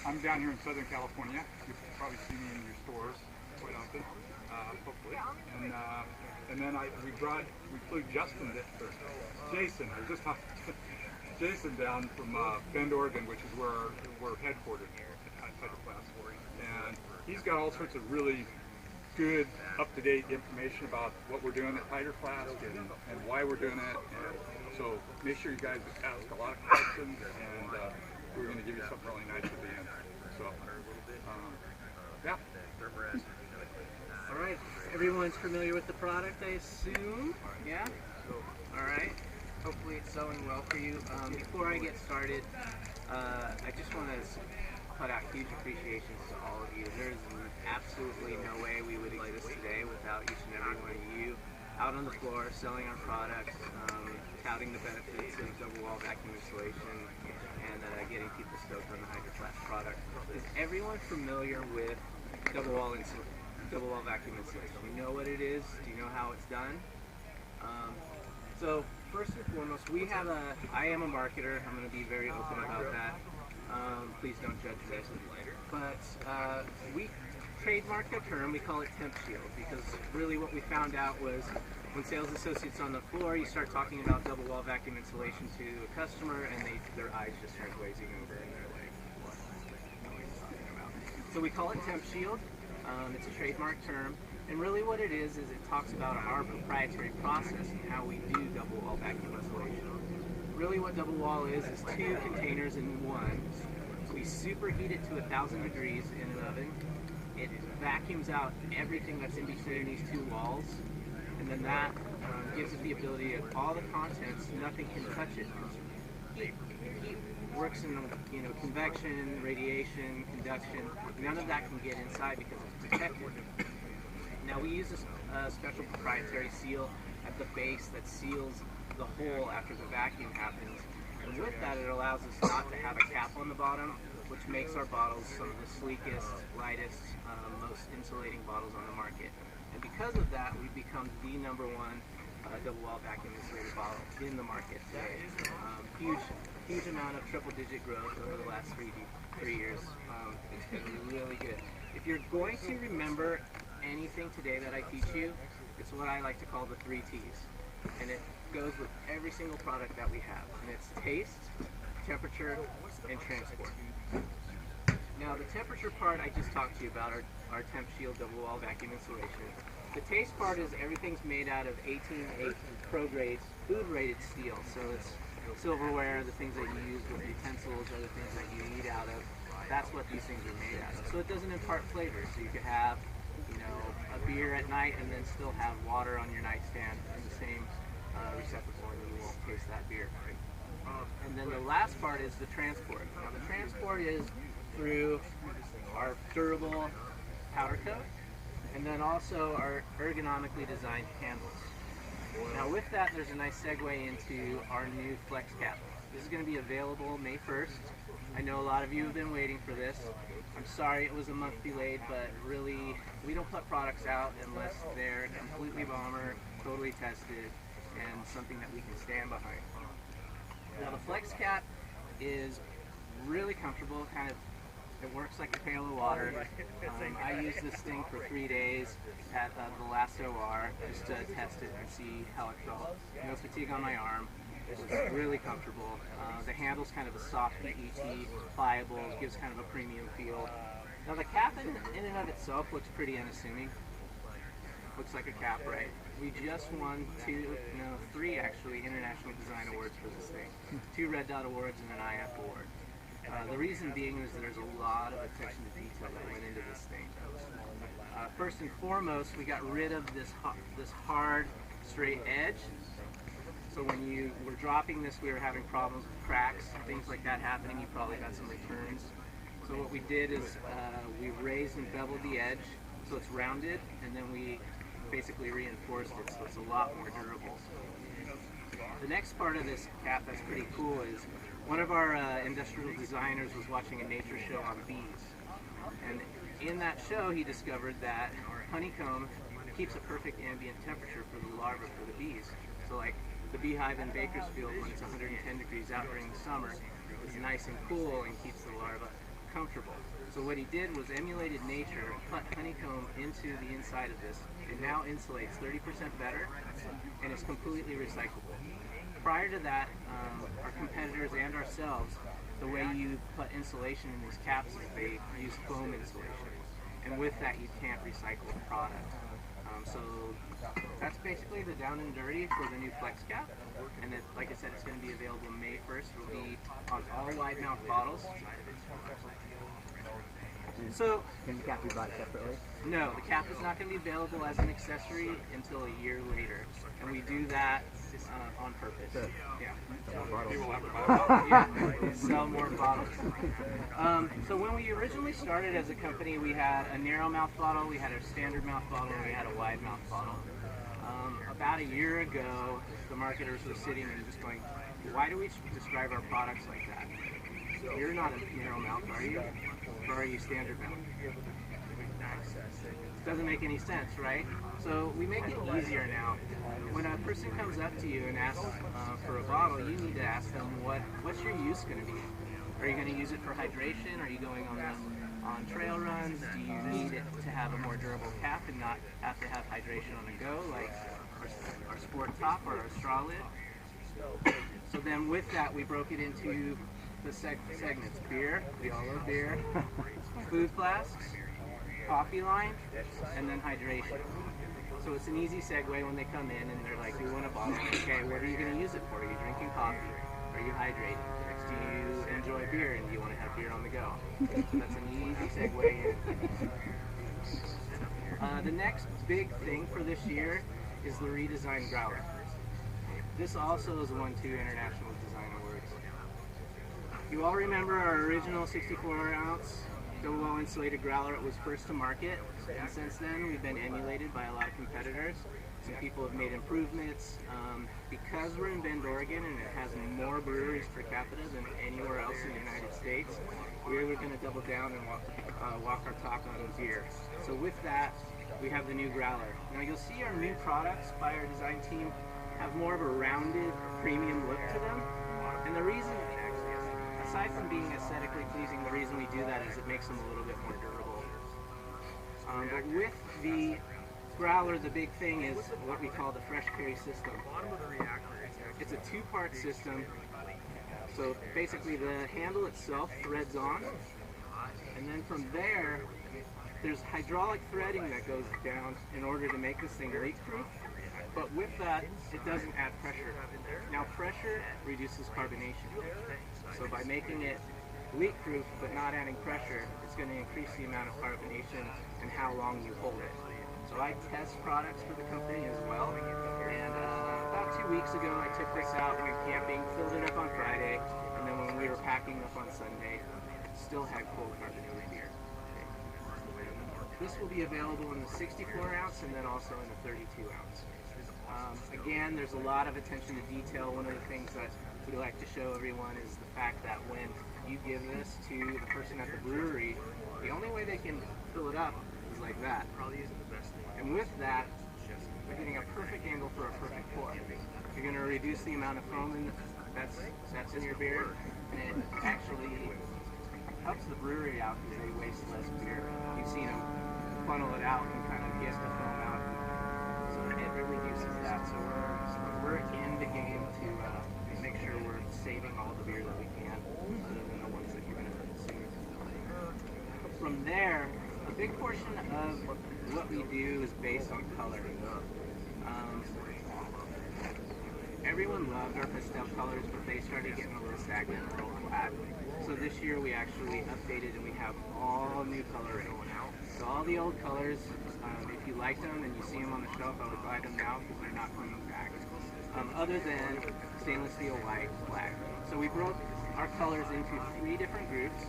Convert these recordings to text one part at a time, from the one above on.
I'm down here in Southern California. You've probably seen me in your stores quite often, hopefully. And then we flew Jason. I was just talking to Jason down from Bend, Oregon, which is where we're headquartered at Hydroflask. And he's got all sorts of really good, up-to-date information about what we're doing at Hydroflask and why we're doing it. And so make sure you guys ask a lot of questions, and we're going to give you something really nice at the end. So, yeah. All right. Everyone's familiar with the product, I assume? Yeah? All right. Hopefully it's selling well for you. Before I get started, I just want to put out huge appreciations to all of you. There's absolutely no way we would exist today without each and every one of you out on the floor selling our products, touting the benefits of double wall vacuum insulation, and getting people stoked on the Hydroflask product. Is everyone familiar with double wall vacuum insulation? Do you know what it is? Do you know how it's done? So first and foremost, I am a marketer. I'm going to be very open about that. Please don't judge me. But we trademarked a term. We call it temp shield, because really what we found out was when sales associates on the floor, you start talking about double wall vacuum insulation to a customer, and their eyes just start glazing over, and they're like, what are you talking about? So we call it temp shield. It's a trademark term, and really what it is it talks about our proprietary process and how we do double wall vacuum insulation. Really what double wall is two containers in one. We superheat it to 1,000 degrees in an oven. It vacuums out everything that's in between these two walls, and then that gives it the ability of all the contents, nothing can touch it. Heat works in convection, radiation, conduction. None of that can get inside because it's protected. Now we use a special proprietary seal at the base that seals the hole after the vacuum happens. And with that, it allows us not to have a cap on the bottom, which makes our bottles some of the sleekest, lightest, most insulating bottles on the market. And because of that, we've become the #1 double wall vacuum insulated bottle in the market today. Huge amount of triple-digit growth over the last 3 years. It's been really good. If you're going to remember anything today that I teach you, it's what I like to call the 3 T's. And it goes with every single product that we have. And it's taste, temperature, and transport. Now the temperature part I just talked to you about, our Temp Shield double wall vacuum insulation. The taste part is everything's made out of 18-8 pro grade food rated steel. So it's silverware, the things that you use with utensils, other things that you eat out of. That's what these things are made out of. So it doesn't impart flavor. So you could have, a beer at night and then still have water on your nightstand in the same receptacle, and you won't taste that beer. And then the last part is the transport. Now the transport is through our durable powder coat, and then also our ergonomically designed handles. Now with that, there's a nice segue into our new flex cap. This is going to be available May 1st. I know a lot of you have been waiting for this. I'm sorry it was a month delayed, but really, we don't put products out unless they're completely bomber, totally tested, and something that we can stand behind. Now the flex cap is really comfortable, it works like a pail of water. I used this thing for 3 days at the last OR just to test it and see how it felt. No fatigue on my arm. It's just really comfortable. The handle's kind of a soft PET, pliable, gives kind of a premium feel. Now the cap in and of itself looks pretty unassuming. Looks like a cap, right? We just won 3 actually international design awards for this thing. 2 Red Dot awards and an IF award. The reason being is there's a lot of attention to detail that went into this thing. First and foremost, we got rid of this hard, straight edge. So when you were dropping this, we were having problems with cracks, things like that happening. You probably got some returns. So what we did is we raised and beveled the edge so it's rounded, and then we basically reinforced it so it's a lot more durable. The next part of this cap that's pretty cool is one of our industrial designers was watching a nature show on bees, and in that show he discovered that honeycomb keeps a perfect ambient temperature for the larvae for the bees. So like the beehive in Bakersfield, when it's 110 degrees out during the summer, it's nice and cool and keeps the larvae comfortable. So what he did was emulated nature, put honeycomb into the inside of this. It now insulates 30% better, and it's completely recyclable. Prior to that, our competitors and ourselves, the way you put insulation in these caps is they use foam insulation. And with that, you can't recycle the product. So that's basically the down and dirty for the new Flex Cap. And it, like I said, it's going to be available May 1st. It will be on all wide mouth bottles. So, can the cap be bought separately? No, the cap is not going to be available as an accessory until a year later, and we do that on purpose. Sure. Yeah. People have to buy Yeah, sell more bottles. So when we originally started as a company, we had a narrow mouth bottle, we had a standard mouth bottle, and we had a wide mouth bottle. About a year ago, the marketers were sitting and just going, why do we describe our products like that? You're not a narrow mouth, are you? Or are you standard mouth? Doesn't make any sense, right? So we make it easier now. When a person comes up to you and asks for a bottle, you need to ask them what's your use going to be? Are you going to use it for hydration? Are you going on trail runs? Do you need it to have a more durable cap and not have to have hydration on the go, like our sport top or our straw lid? So then with that, we broke it into the segments: beer, we all love beer, food flasks, coffee line, and then hydration. So it's an easy segue when they come in and they're like, we want a bottle. Okay, what are you going to use it for? Are you drinking coffee? Are you hydrating? Do you enjoy beer and do you want to have beer on the go? So that's an easy segue in. The next big thing for this year is the redesigned growler. This also has won 2 international design awards. You all remember our original 64-ounce double-wall insulated growler. It was first to market, and since then we've been emulated by a lot of competitors. Some people have made improvements. Because we're in Bend, Oregon, and it has more breweries per capita than anywhere else in the United States, we're going to double down and walk our talk on beer. So with that, we have the new growler. Now you'll see our new products by our design team have more of a rounded, premium look to them. And the reason, aside from being aesthetically pleasing, the reason we do that is it makes them a little bit more durable. But with the growler, the big thing is what we call the fresh carry system. It's a 2-part system. So basically the handle itself threads on, and then from there, there's hydraulic threading that goes down in order to make this thing leak-proof. But with that, it doesn't add pressure. Now pressure reduces carbonation. So by making it leak-proof but not adding pressure, it's going to increase the amount of carbonation and how long you hold it. So I test products for the company as well. And about 2 weeks ago, I took this out, went camping, filled it up on Friday, and then when we were packing up on Sunday, it still had cold carbonated beer. This will be available in the 64-ounce and then also in the 32-ounce. Again, there's a lot of attention to detail. One of the things that we like to show everyone is the fact that when you give this to the person at the brewery, the only way they can fill it up is like that. And with that, you're getting a perfect angle for a perfect pour. You're going to reduce the amount of foam that's in your beer, and it actually helps the brewery out because they waste less beer. You've seen them funnel it out and kind of get the foam out. So it reduces that. So we're in the game to make sure we're saving all the beer that we can, other than the ones that you're going to consume. From there, a big portion of what we do is based on color. Everyone loved our pastel colors, but they started getting a little stagnant and a little flat. So this year we actually updated and we have all new coloring. So all the old colors, if you like them and you see them on the shelf, I would buy them now because they're not coming back. Other than stainless steel, white, black. So we broke our colors into 3 different groups.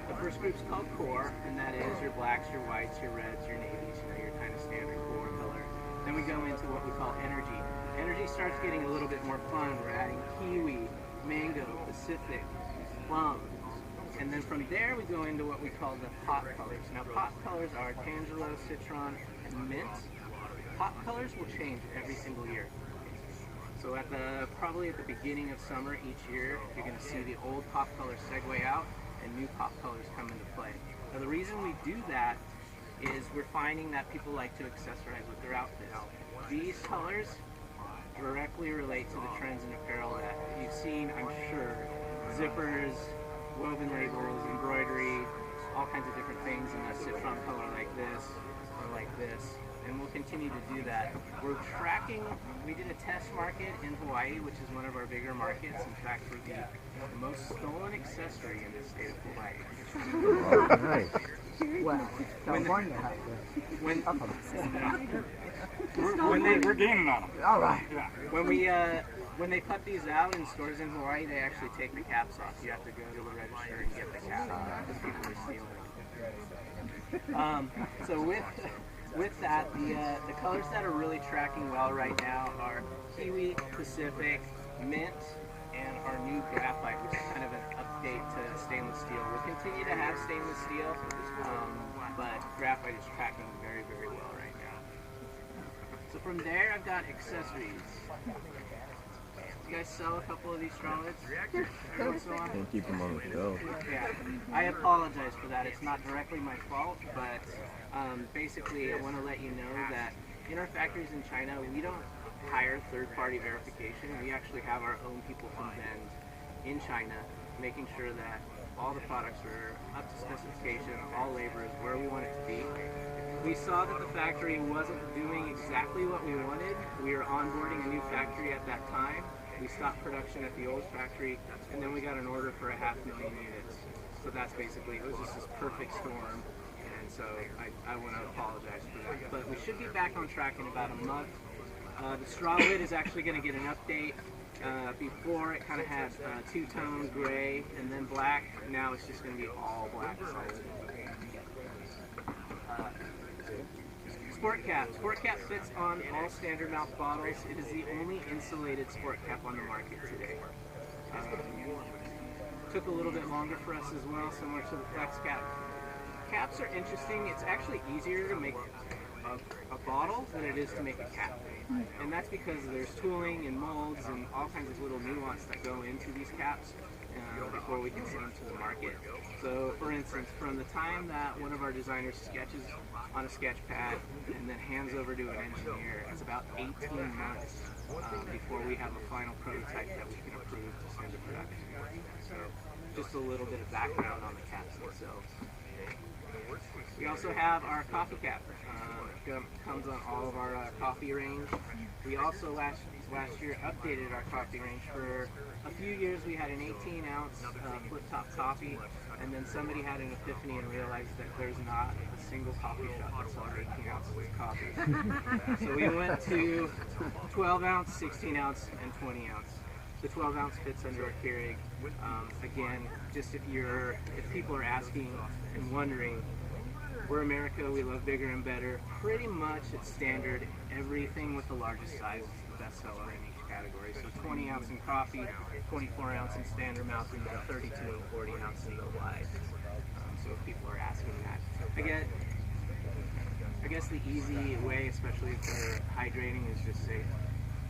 The first group's called Core, and that is your blacks, your whites, your reds, your navies, your kind of standard core color. Then we go into what we call Energy. Energy starts getting a little bit more fun. We're adding kiwi, mango, Pacific, plum. And then from there we go into what we call the pop colors. Now pop colors are Tangelo, Citron, and Mint. Pop colors will change every single year. So probably at the beginning of summer each year, you're going to see the old pop color segue out, and new pop colors come into play. Now the reason we do that is we're finding that people like to accessorize with their outfits. These colors directly relate to the trends in apparel that you've seen, I'm sure. Zippers, woven labels, embroidery, all kinds of different things in a citron color like this or like this. And we'll continue to do that. We're tracking, we did a test market in Hawaii, which is one of our bigger markets. In fact, we're the most stolen accessory in the state of Hawaii. Oh, nice. Well, California has We're gaining on them. All right. Yeah. When they put these out in stores in Hawaii, they actually take the caps off. You have to go to the register and get the caps off because people are stealing them. So with that, the colors that are really tracking well right now are Kiwi, Pacific, Mint, and our new graphite, which is kind of an update to stainless steel. We'll continue to have stainless steel, but graphite is tracking very, very well right now. So from there, I've got accessories. You guys sell a couple of these strawwoods every once in a while? Can't keep them on the shelf. Yeah, I apologize for that. It's not directly my fault, but basically I want to let you know that in our factories in China, we don't hire third-party verification. We actually have our own people from Bend in China, making sure that all the products are up to specification, all labor is where we want it to be. We saw that the factory wasn't doing exactly what we wanted. We were onboarding a new factory at that time. We stopped production at the old factory, and then we got an order for 500,000 units. So that's basically, it was just this perfect storm, and so I want to apologize for that. But we should be back on track in about a month. The straw lid is actually going to get an update. Before it kind of had two-tone gray and then black. Now it's just going to be all black solid. Sport cap. Sport cap fits on all standard mouth bottles. It is the only insulated sport cap on the market today. Took a little bit longer for us as well, similar to the flex cap. Caps are interesting. It's actually easier to make a bottle than it is to make a cap. And that's because there's tooling and molds and all kinds of little nuance that go into these caps before we can send them to the market. So for instance, from the time that one of our designers sketches on a sketch pad and then hands over to an engineer, it's about 18 months before we have a final prototype that we can approve to send to production. So just a little bit of background on the caps themselves. We also have our coffee cap. Comes on all of our coffee range. We also last year updated our coffee range. For a few years we had an 18-ounce flip-top coffee, and then somebody had an epiphany and realized that there's not a single coffee shop that sells 18 ounces of coffee. So we went to 12-ounce, 16-ounce, and 20-ounce. The 12-ounce fits under our Keurig. Again, just if people are asking and wondering, we're America, we love bigger and better. Pretty much it's standard. Everything with the largest size is the best seller in each category. So 20 ounce in coffee, 24 ounce in standard mouth, and then 32 and 40 ounce in the wide. So if people are asking that. I guess the easy way, especially for hydrating, is just say,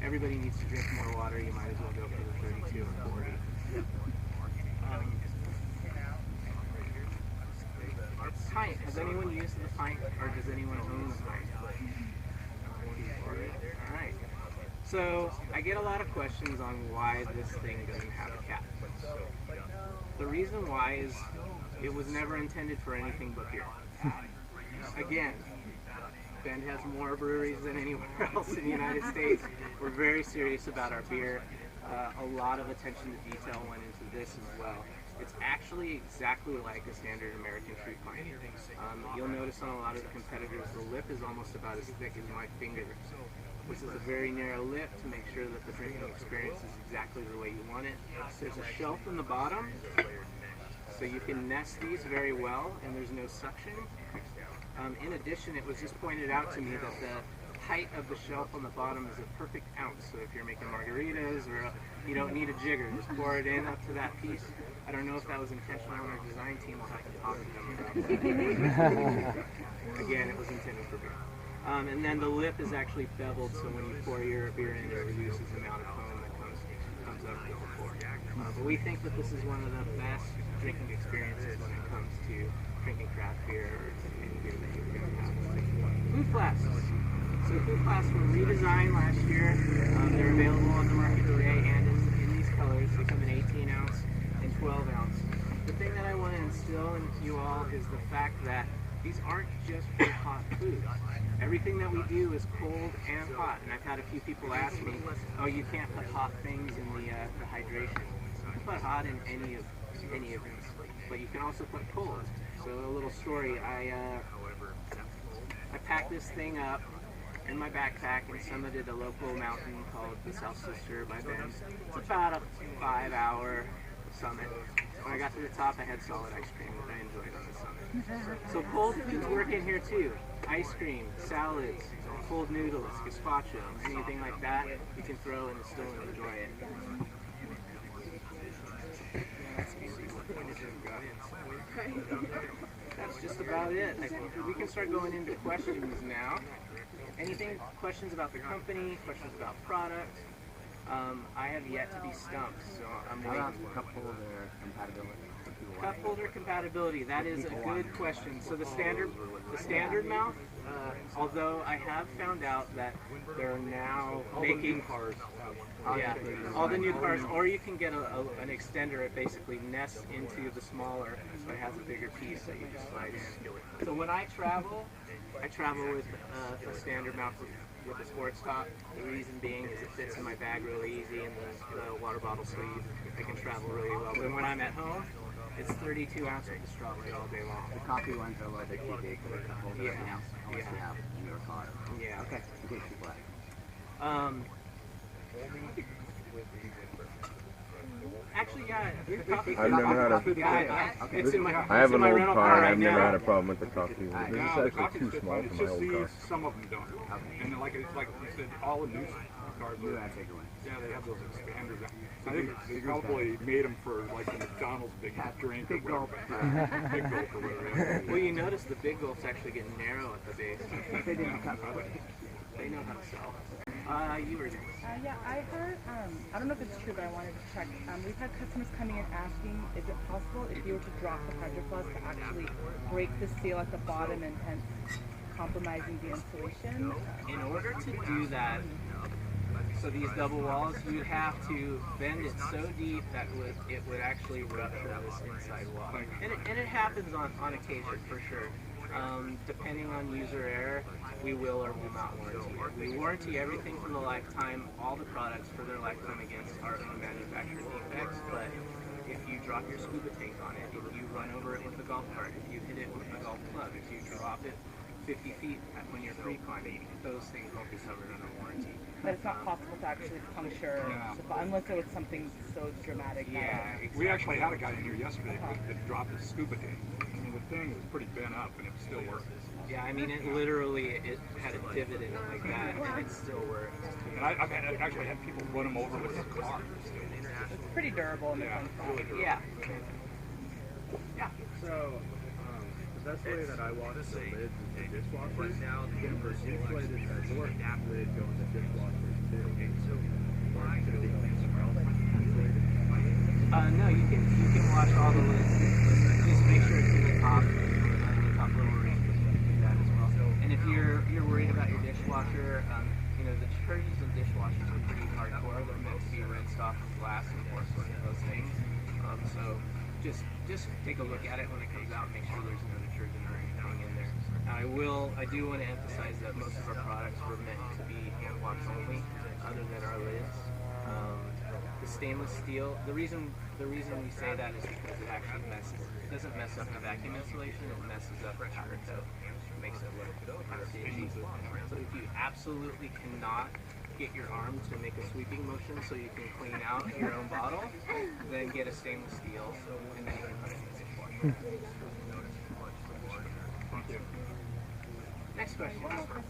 everybody needs to drink more water, you might as well go for the 32 or 40. Pint. Has anyone used the pint, or does anyone own the pint? Alright. So, I get a lot of questions on why this thing doesn't have a cap. The reason why is it was never intended for anything but beer. Again, Bend has more breweries than anywhere else in the United States. We're very serious about our beer. A lot of attention to detail went into this as well. It's actually exactly like a standard American fruit pint. You'll notice on a lot of the competitors, the lip is almost about as thick as my finger, which is a very narrow lip to make sure that the drinking experience is exactly the way you want it. There's a shelf in the bottom, so you can nest these very well, and there's no suction. In addition, it was just pointed out to me that the height of the shelf on the bottom is a perfect ounce. So if you're making margaritas or you don't need a jigger, just pour it in up to that piece. I don't know if that was intentional on our design team. We'll have to talk to them about that. Again, it was intended for beer. And then the lip is actually beveled, so when you pour your beer in, it reduces the amount of foam that comes up with the pour. We think that this is one of the best drinking experiences when it comes to drinking craft beer or any beer that you're going to have. Food flasks. So food flasks were redesigned last year. They're available on the market today and in these colors. They come in 18 ounce and 12 ounce. The thing that I want to instill in you all is the fact that these aren't just for hot food. Everything that we do is cold and hot. And I've had a few people ask me, oh, you can't put hot things in the hydration. You can put hot in any of these, but you can also put cold. So a little story, I packed this thing up in my backpack and summited a local mountain called the South Sister by Bend. It's about a 5-hour summit. When I got to the top, I had solid ice cream that I enjoyed on the summit. So cold foods work in here too. Ice cream, salads, cold noodles, gazpacho, anything like that, you can throw in and still enjoy it. That's just about it. I think we can start going into questions now. Questions about the company, questions about product? I have yet to be stumped, so I'm waiting. Cup holder compatibility. Cup holder compatibility, that is a good question. So the standard mouth, although I have found out that they're now making cars. Yeah, all the new cars, or you can get an extender. It basically nests into the smaller, but it has a bigger piece that you just slide in. So when I travel with a standard mouth with a sports top. The reason being is it fits in my bag really easy, and the water bottle sleeve, I can travel really well. But when I'm at home, it's 32 ounces of strawberry all day long. The coffee ones are a little bit too big for the cup holder right now. Unless you have in your car. Yeah. Okay. In case people ask. Actually, yeah, the coffee. I've never had a. Yeah, it's in my. I have an old rental car and right I've never now. had a problem with the coffee. This is No, the actually coffee's too good, small but for it's my just old car. these, some of them don't. And like you said, all the new cars You are, have bigger ones. yeah, they have those expanders. I think they probably made them for like the McDonald's big drink or Big gulp. whatever. Big gulp or whatever. Well, you notice the big gulps actually get narrow at the base. They didn't cut. They know how to sell. You were next. Yeah, I heard, I don't know if it's true, but I wanted to check. We've had customers coming in asking, is it possible if you were to drop the Hydroflask to actually break the seal at the bottom and hence compromising the insulation? In order to do that, so these double walls, you'd have to bend it so deep that it would actually rupture this inside wall. And it happens on occasion, for sure. Depending on user error, we will or will not warranty it. We warranty everything for the lifetime, all the products for their lifetime against our own manufacturer defects, but if you drop your scuba tank on it, if you run over it with a golf cart, if you hit it with a golf club, if you drop it 50 feet when you're free climbing, those things won't be covered under warranty. But it's not possible to actually puncture the bottom, unless it was something so dramatic. Yeah, exactly. We actually had a guy in here yesterday that dropped his scuba tank. I mean, the thing was pretty bent up and it still worked. Yeah, I mean, it literally had a divot in it like that, and it still worked. And I've actually had people run him over with his car. It's pretty durable in the sense that. Yeah. So, the best way that I wash the lids is the dishwasher. Now, the insulated short lid go in the dishwasher too. No, you can wash all the lids. Just make sure it's in the top little ring. You can do that as well. And if you're worried about your dishwasher, the detergents in dishwashers are pretty hardcore. They're meant to be rinsed off with glass and porcelain and those things. So just take a look at it when it comes out and make sure there's no detergent or anything in there. Now I do want to emphasize that most of our products were meant to be hand washed only, other than our lids. The stainless steel, the reason we say that is because it actually doesn't mess up the vacuum insulation, it messes up the shirt, so it makes it look kind of dingy. So if you absolutely cannot get your arm to make a sweeping motion so you can clean out your own bottle, then get a stainless steel, and then you can put it in the dishwasher. Thank you. Next question. One more question.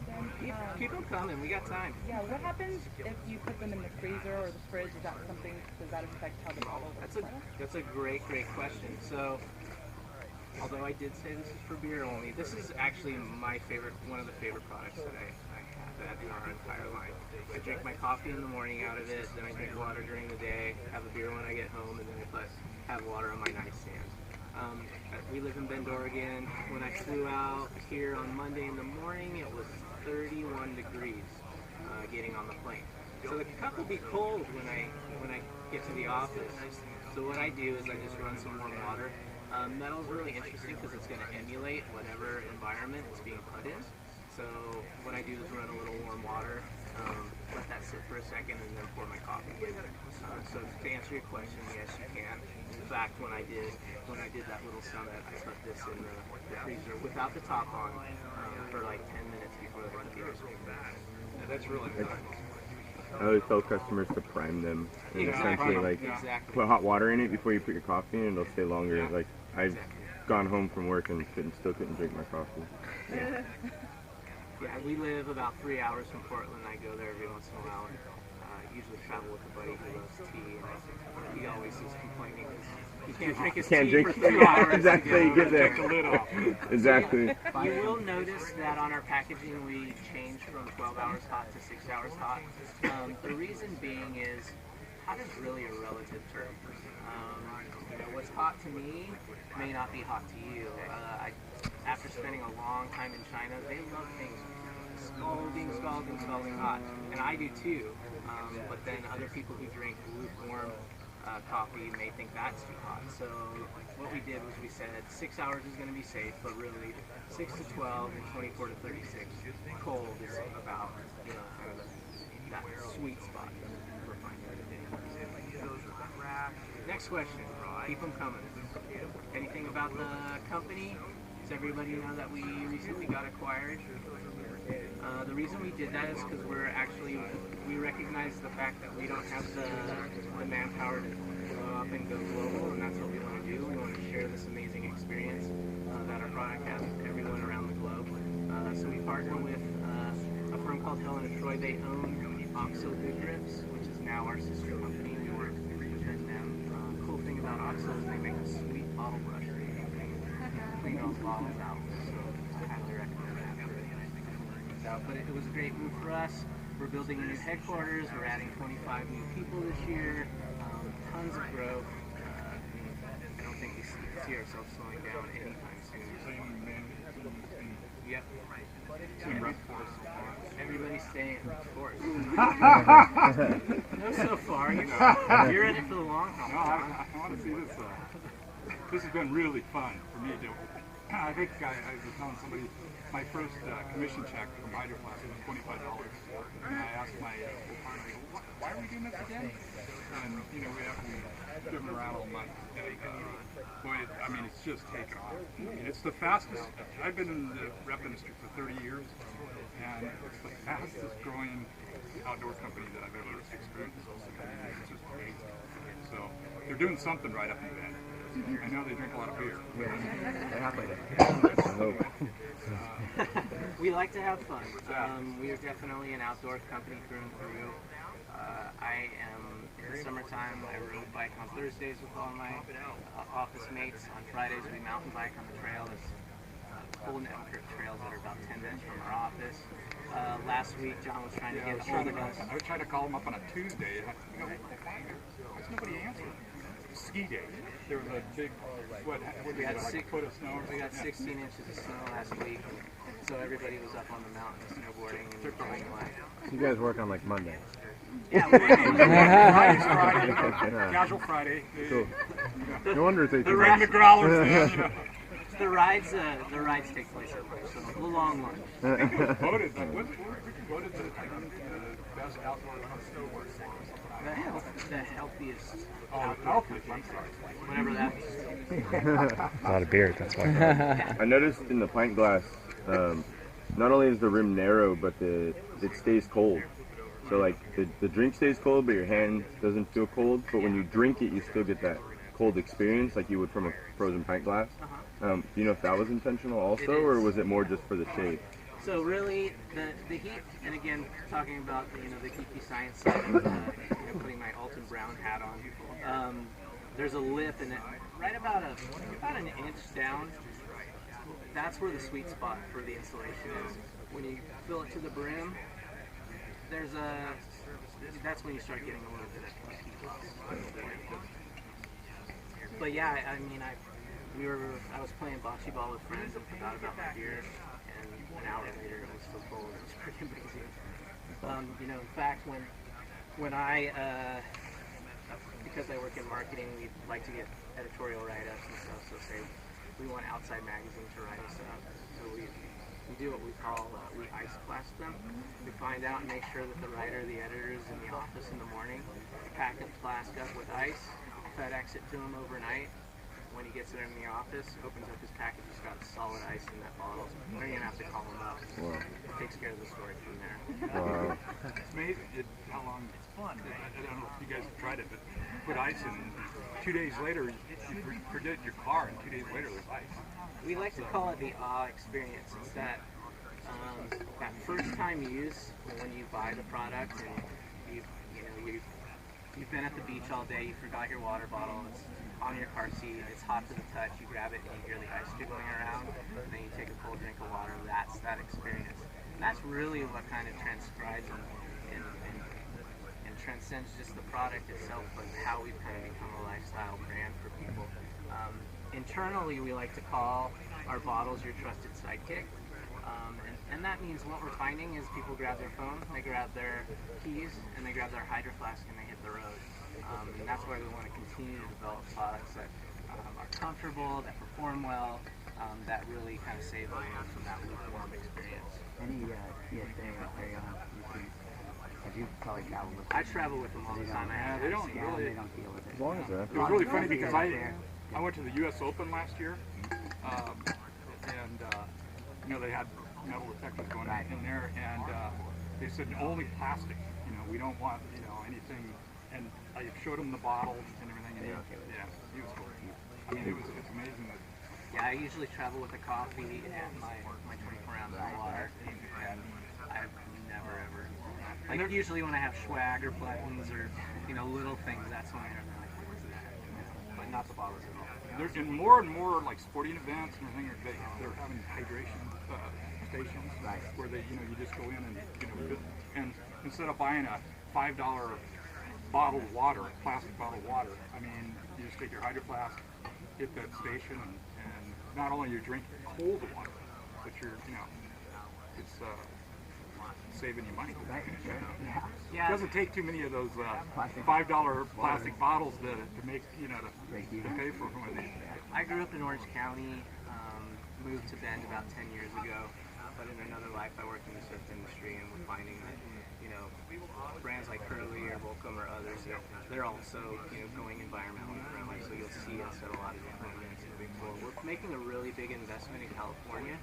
Keep them coming, we got time. Yeah, what happens if you put them in the freezer or the fridge? Is that something, does that affect how the bottle works? That's a great question. So, although I did say this is for beer only, this is actually one of the favorite products that I have. that in our entire line. I drink my coffee in the morning out of it, then I drink water during the day, have a beer when I get home, and then I have water on my nightstand. We live in Bend, Oregon. When I flew out here on Monday in the morning, it was 31 degrees getting on the plane. So the cup will be cold when I get to the office. So what I do is I just run some warm water. Metal is really interesting because it's going to emulate whatever environment it's being put in. So what I do is run a little warm water, let that sit for a second, and then pour my coffee in. So to answer your question, yes, you can. In fact, when I did that little summit, I put this in the freezer without the top on for like 10 minutes before the computers came back. Yeah, that's really nice. I always tell customers to prime them and essentially like put hot water in it before you put your coffee in, and it'll stay longer. Yeah. Like I've gone home from work and still couldn't drink my coffee. Yeah. Yeah, we live about 3 hours from Portland. I go there every once in a while, and usually travel with a buddy who loves tea, and he always is complaining because he can't drink his tea for 3 hours. Exactly, get there. Take the lid off. Exactly. You will notice that on our packaging we changed from 12 hours hot to 6 hours hot. The reason being is hot is really a relative term. What's hot to me may not be hot to you. After spending a long time in China, they love things scalding hot, and I do too. But then other people who drink lukewarm coffee may think that's too hot. So what we did was we said 6 hours is going to be safe, but really 6 to 12 and 24 to 36 cold is about kind of that sweet spot for finding everything. Next question. Keep them coming. Anything about the company? Does everybody know that we recently got acquired? The reason we did that is because we recognize the fact that we don't have the manpower to go up and go global, and that's what we want to do. We want to share this amazing experience that our product has with everyone around the globe. So we partner with a firm called Helen and Troy. They own Oxo Good Grips, which is now our sister company. We work with them. Cool thing about Oxo is they make a sweet bottle brush. Clean those bottles out. So I highly recommend that. But it was a great move for us. We're building a new headquarters. We're adding 25 new people this year. Tons of growth. I don't think we see ourselves slowing down anytime soon. Yep. Everybody's staying, of course. No, so far, you're in it for the long haul. No, I want to see this. This has been really fun for me to do. I think I was telling somebody my first commission check from Hydroflask was $25. And I asked my partner, why are we doing this again? And we have driven around all month. Boy, it's just taken off. It's the fastest. I've been in the rep industry for 30 years, and it's the fastest growing outdoor company that I've ever experienced. It's just amazing. So they're doing something right up in Bend. I know they drink a lot of beer. They're halfway there. I hope. We like to have fun. We are definitely an outdoor company through and through. I am, in the summertime, I rode bike on Thursdays with all my office mates. On Fridays, we mountain bike on the trail. There's full network of trails that are about 10 minutes from our office. Last week, John was trying to get a hold of us. I was trying to call them up on a Tuesday. There's nobody answering. Ski day. There was a big, We had like 6 foot of snow. We got 16 inches of snow last week, so everybody was up on the mountain snowboarding and enjoying life. You guys work on like Monday. Yeah, we Friday's Friday. Casual Friday. Cool. No wonder it's 18 They're riding the growlers. The rides take place at lunch, so a long lunch. Voted the best outdoor The healthiest. healthiest. I'm sorry. Whatever that means. A lot of beer, that's why. I noticed in the pint glass, not only is the rim narrow, but it stays cold. So like the drink stays cold, but your hand doesn't feel cold. But when you drink it, you still get that cold experience like you would from a frozen pint glass. Do you know if that was intentional also, or was it more just for the shape? So really, the heat, and again, talking about the geeky science side, putting my Alton Brown hat on, there's a lip, and right about an inch down, that's where the sweet spot for the insulation is. When you fill it to the brim, there's a, that's when you start getting a little bit of heat loss. But yeah, I mean, I was playing bocce ball with friends and forgot about my beer, and an hour later it was still cold. It was pretty amazing. You know, in fact, when I, because I work in marketing, we like to get editorial write-ups and stuff, so say we want outside magazines to write us up. So we do what we call, we ice class them. We find out and make sure that the writer, the editor is in the office in the morning, pack a flask up with ice, FedEx it to him overnight. When he gets there in the office, opens up his package, he's got solid ice in that bottle. So you're going to have to call him up. Wow. It takes care of the story from there. Wow. It's amazing how long it's fun. I don't know if you guys have tried it, but put ice in, and 2 days later, you forget your car, and 2 days later, there's ice. We like to call it the awe experience. It's that first time use when you buy the product and you've been at the beach all day, you forgot your water bottle, it's on your car seat, it's hot to the touch, you grab it and you hear the ice jiggling around, and then you take a cold drink of water. That's that experience. And that's really what kind of transcribes and transcends just the product itself, but how we've kind of become a lifestyle brand for people. Internally, we like to call our bottles your trusted sidekick. And that means what we're finding is people grab their phone, they grab their keys, and they grab their Hydroflask and they hit the road. And that's why we want to continue to develop products that are comfortable, that perform well, that really kind of save them from that lukewarm experience. Any TSA or carry-on routines? Have you probably traveled with them? I travel with them all the time. They don't really. They don't deal with it. As long as that. It was really funny because I went to the U.S. Open last year, and you know, they had metal detectors going in there, and they said only plastic. You know, we don't want, you know, anything. And I showed him the bottles and everything, and he was cool. I mean, it's amazing that. Yeah, I usually travel with a coffee and my 24-ounce of water, and I've never ever. Like usually when I have swag or buttons or little things, that's when I'm like, what's that? But not the bottles at all. There's been more and more like sporting events and everything. They're having hydration stations where they, you just go in and instead of buying a $5 bottled water, plastic bottled water, I mean, you just take your Hydroflask, hit that station, and not only you're drinking cold water, but you're, it's saving you money. Yeah. It doesn't take too many of those $5 plastic bottles to make, to pay for one of these. I grew up in Orange County, moved to Bend about 10 years ago, but in another life I worked in the surf industry, and we're finding that, brands like Curly or Volcom or others, they're also, going environmentally friendly, so you'll see us at a lot of different events moving forward. We're making a really big investment in California,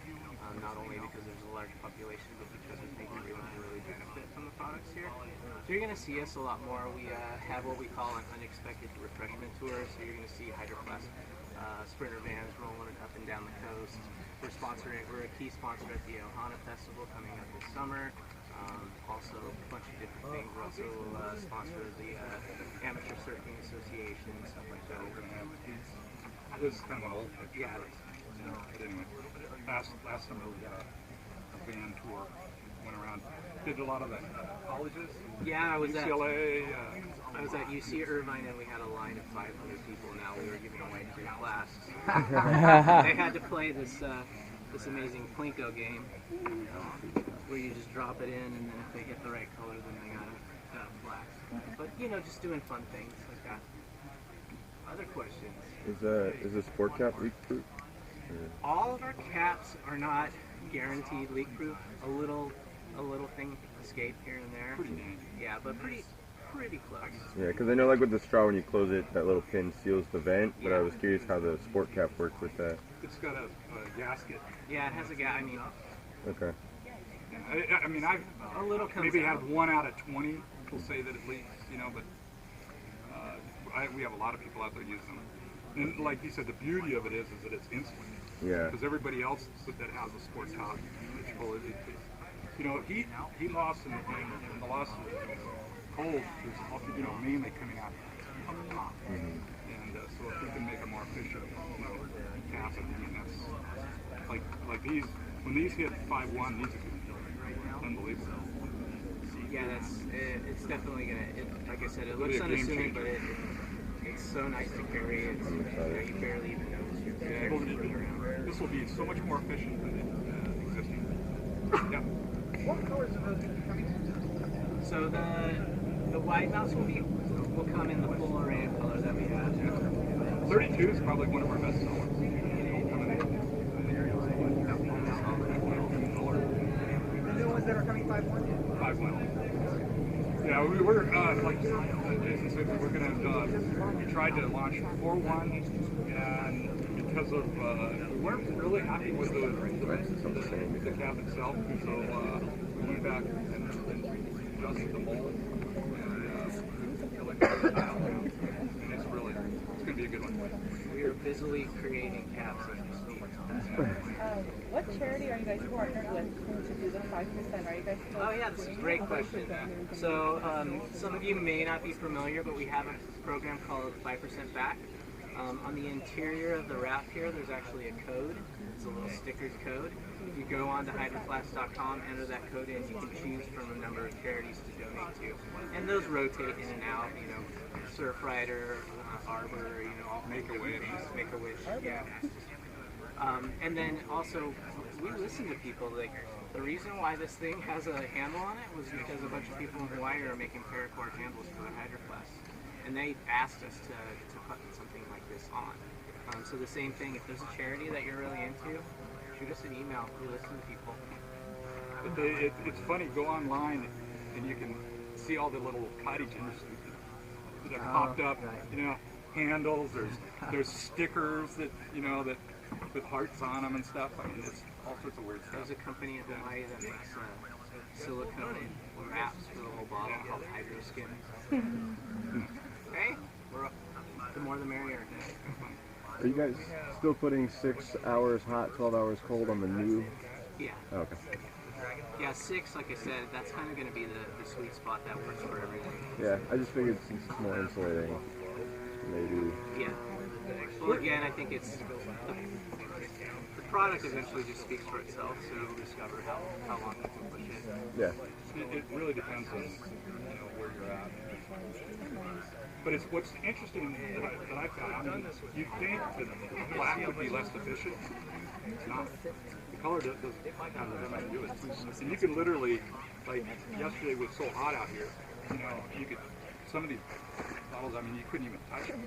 not only because there's a large population, but because we think everyone can really benefit from the products here. So you're going to see us a lot more. We have what we call an unexpected refreshment tour, so you're going to see Hydroflask sprinter vans rolling it up and down the coast. We're a key sponsor at the Ohana Festival coming up this summer. Also a bunch of different things. We're also a sponsor of the Amateur Surfing Association and stuff like that. This is kind of an old picture. Yeah. But anyway, last summer we got a van tour, went around, did a lot of the colleges. Yeah, I was UCLA. I was at UC Irvine, and we had a line of 500 people. Now we were giving away 3 flasks. They had to play this amazing Plinko game, where you just drop it in, and then if they hit the right color, then they got a flask. But just doing fun things like that. Other questions? Is a sport cap leak proof? All of our caps are not guaranteed leak proof. A little thing escape here and there. Pretty neat. Yeah, but pretty close. Yeah, because I know like with the straw, when you close it, that little pin seals the vent, but I was curious how the sport cap works with that. It's got a gasket. Yeah, it has a gasket. I mean, Okay. I mean, I've a little comes maybe out. had 1 out of 20 will say that it leaks, but we have a lot of people out there using them. And like you said, the beauty of it is that it's insulated. Yeah. Because everybody else that has a sport top, heat loss and the loss of cold is mainly coming out of the top. And so if we can make a more efficient cap, I mean that's like these. When these hit 5.1, these are going to be unbelievable. Yeah, it's definitely gonna. Like I said, it looks unassuming, but it's so nice to carry. It's you barely even notice you're there. This will be so much more efficient than the existing. Yeah. What colors are those coming in? So the wide mounts will come in the full array of colors that we have. 32 is probably one of our best sellers. The new ones that are coming 5-1? 5-1. Yeah, we're like Jason said, we're gonna. We tried to launch 4-1, and because of we weren't really happy with the cap itself, so we went back and adjusted the mold, and it's gonna be a good one. We are busily creating caps as we speak. What charity are you guys partnered with to do the 5%? Are you guys still? Oh yeah, this is a great question. So some of you may not be familiar, but we have a program called 5% Back. On the interior of the wrap here, there's actually a code. It's a little stickered code. You go on to hydroflask.com, enter that code in, you can choose from a number of charities to donate to. And those rotate in and out, you know, Surfrider, Arbor, you know, all Make-A-Wish, yeah. And then also, we listen to people. Like, the reason why this thing has a handle on it was because a bunch of people in Hawaii are making paracord handles for their Hydroflask. And they asked us to put something like this on. So the same thing, if there's a charity that you're really into, shoot us an email. We listen to people. It's funny, go online and you can see all the little cottages that have popped up, you know, handles, there's stickers that, you know, that with hearts on them and stuff. I mean, it's all sorts of weird stuff. There's a company in Hawaii that makes silicone wraps for the whole bottle called Hydroskin. Okay, the more the merrier. Are you guys still putting 6 hours hot, 12 hours cold on the new? Yeah. Oh, okay. Yeah, 6, like I said, that's kind of going to be the sweet spot that works for everyone. Yeah, I just figured since it's more insulating, maybe. Yeah. Well, again, I think it's the product eventually just speaks for itself, so you'll discover how long you can push it. Yeah. It really depends on, you know, where you're at. But it's what's interesting that I found. I mean, you'd think that black would be less efficient. It's not. The color doesn't have nothing to do with it. And you can literally, like yesterday was so hot out here, you know, you could, some of these bottles, I mean, you couldn't even touch them.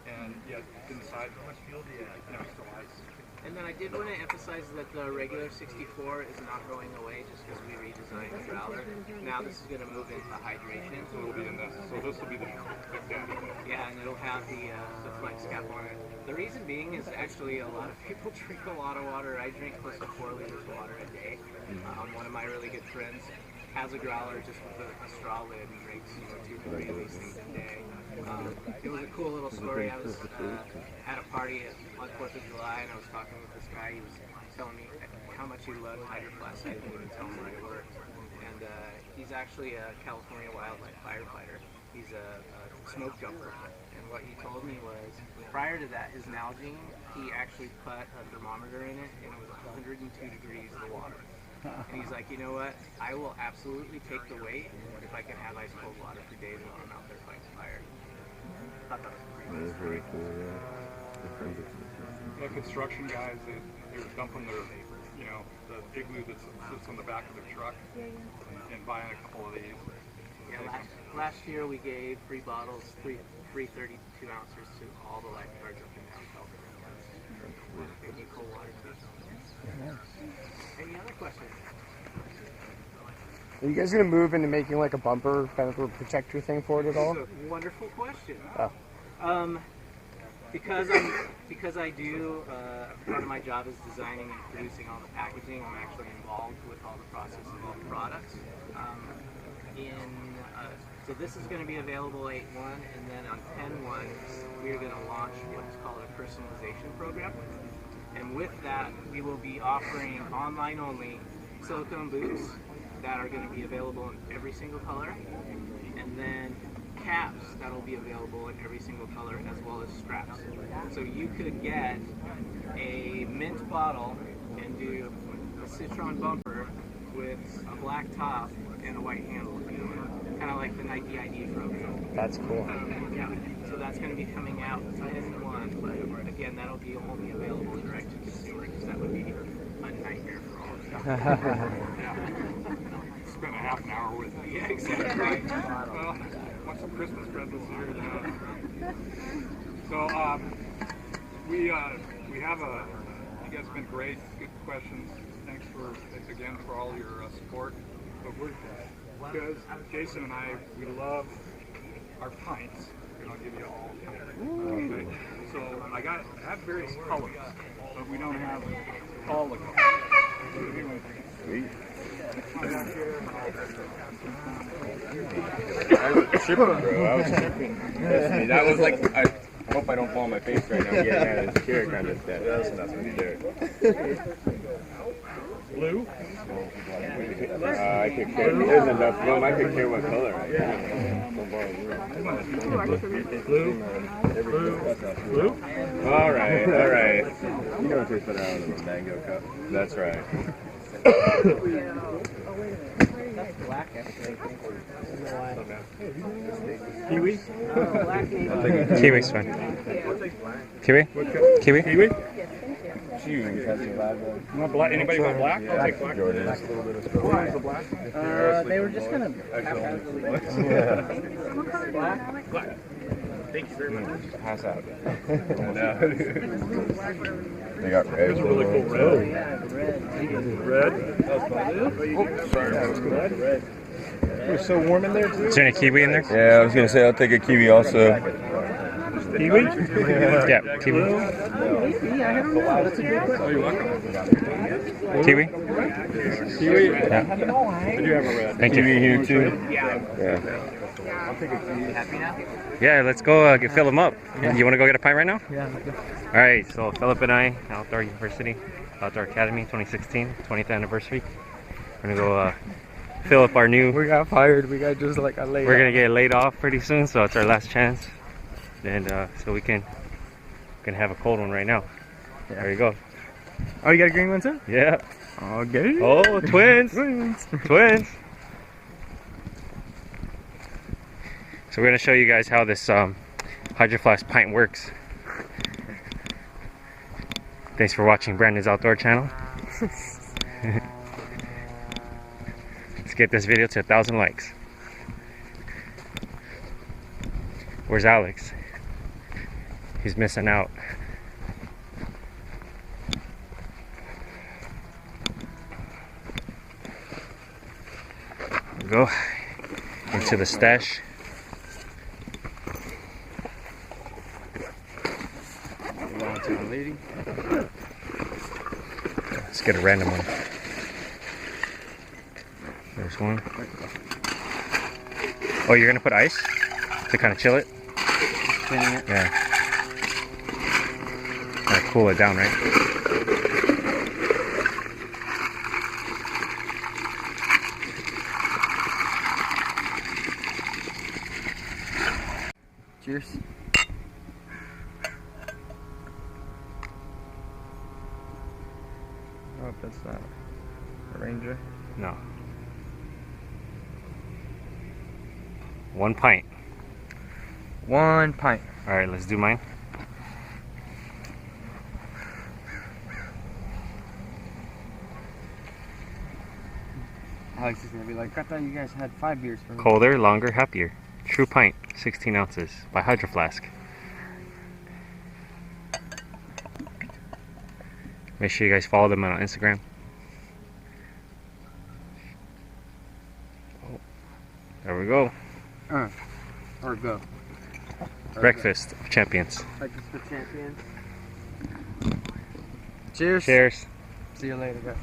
And yet inside, you know, still ice. And then I did want to emphasize that the regular 64 is not going away just because we redesigned the growler. Now this is going to move into hydration. So it'll be in this. So this will be the big daddy. Yeah, and it'll have the flex cap on it. The reason being is actually a lot of people drink a lot of water. I drink close to 4 liters of water a day. One of my really good friends has a growler just with a straw lid and drinks 2 to 3 of these things a day. It was a cool little story. I was at a party on 4th of July and I was talking with this guy. He was telling me how much he loved Hydroflask. I didn't even tell him where it worked. And he's actually a California wildlife firefighter. He's a smoke jumper. And what he told me was, prior to that, his Nalgene, he actually put a thermometer in it and it was 102 degrees of the water. And he's like, you know what? I will absolutely take the weight if I can have ice cold water for days while I'm out there fighting fire. I thought that was pretty cool. Yeah, construction guys, they're dumping their, you know, the igloo that sits on the back of their truck and buying a couple of these. Yeah, last year we gave free bottles, free 32 ounces to all the lifeguards up in down California. They need cold water too. Any other questions? Are you guys going to move into making like a bumper kind of a protector thing for it at all? That's a wonderful question. Oh. Because I do, part of my job is designing and producing all the packaging. I'm actually involved with all the process of all the products. So this is going to be available 8.1, and then on 10.1 we're going to launch what's called a personalization program. And with that, we will be offering online only silicone boots that are going to be available in every single color, and then caps that will be available in every single color, as well as straps. So you could get a mint bottle and do a citron bumper with a black top and a white handle, you know, kind of like the Nike ID trophy. That's cool. Yeah, so that's going to be coming out in one, but again, that'll be only available direct to consumer because that would be a nightmare for all of you. Spend a half an hour with me. Yeah, exactly. Well, want some Christmas presents here. So we have you guys have been great, good questions. Thanks again for all your support. But because Jason and I, we love our pints, and I'll give you all. Okay. So I have various colors, but we don't have all the colors. Sweet. Come back here. I was tripping, bro. I was tripping. Trust me, that was like, I hope I don't fall on my face right now. Getting out of this chair kind of stuff. That's nothing there. Blue? I could care. There's enough room. I could care what color I Blue? Blue? All right, all right. You know what they put out of a mango cup? That's right. That's black, actually. Kiwi? Kiwi's fine. Kiwi? Kiwi? Kiwi? Shoes. That's a bad one. You want black? Anybody want black? I'll take black. Jordan. Why is the black? They were just gonna Black. Black. Thank you very much. Pass out. They got red. It's a really cool red. Red. Red. It was so warm in there too. Is there any kiwi in there? Yeah, I was gonna say I'll take a kiwi also. Kiwi? Yeah, kiwi. That's a good question. Kiwi? Kiwi? Yeah. I do have a red. Thank you. Kiwi here too. Yeah. Yeah. Happy now? Yeah, let's go fill them up. You want to go get a pint right now? Yeah. All right, so Philip and I, Outdoor University, Outdoor Academy 2016, 20th anniversary. We're going to go fill up our new... We got fired. We got just like a laid We're going to get laid off pretty soon, so it's our last chance. And so we can have a cold one right now. Yeah. There you go. Oh, you got a green one too? Yeah. Oh, get it? Oh, twins. Twins. Twins. So we're going to show you guys how this Hydroflask pint works. Thanks for watching Brandon's Outdoor channel. Let's get this video to 1,000 likes. Where's Alex? He's missing out. Go into the stash. Let's get a random one. There's one. Oh, you're gonna put ice to kind of chill it? Yeah. Kind of cool it down, right? Cheers. Oh, that's not a Ranger. No. 1 pint. 1 pint. All right, let's do mine. Alex is gonna be like, I thought you guys had 5 beers for me. Colder, longer, happier. True pint, 16 ounces by Hydroflask. Make sure you guys follow them on Instagram. Oh, there we go. Or go. Breakfast of champions. Breakfast for champions. Cheers. Cheers. See you later, guys.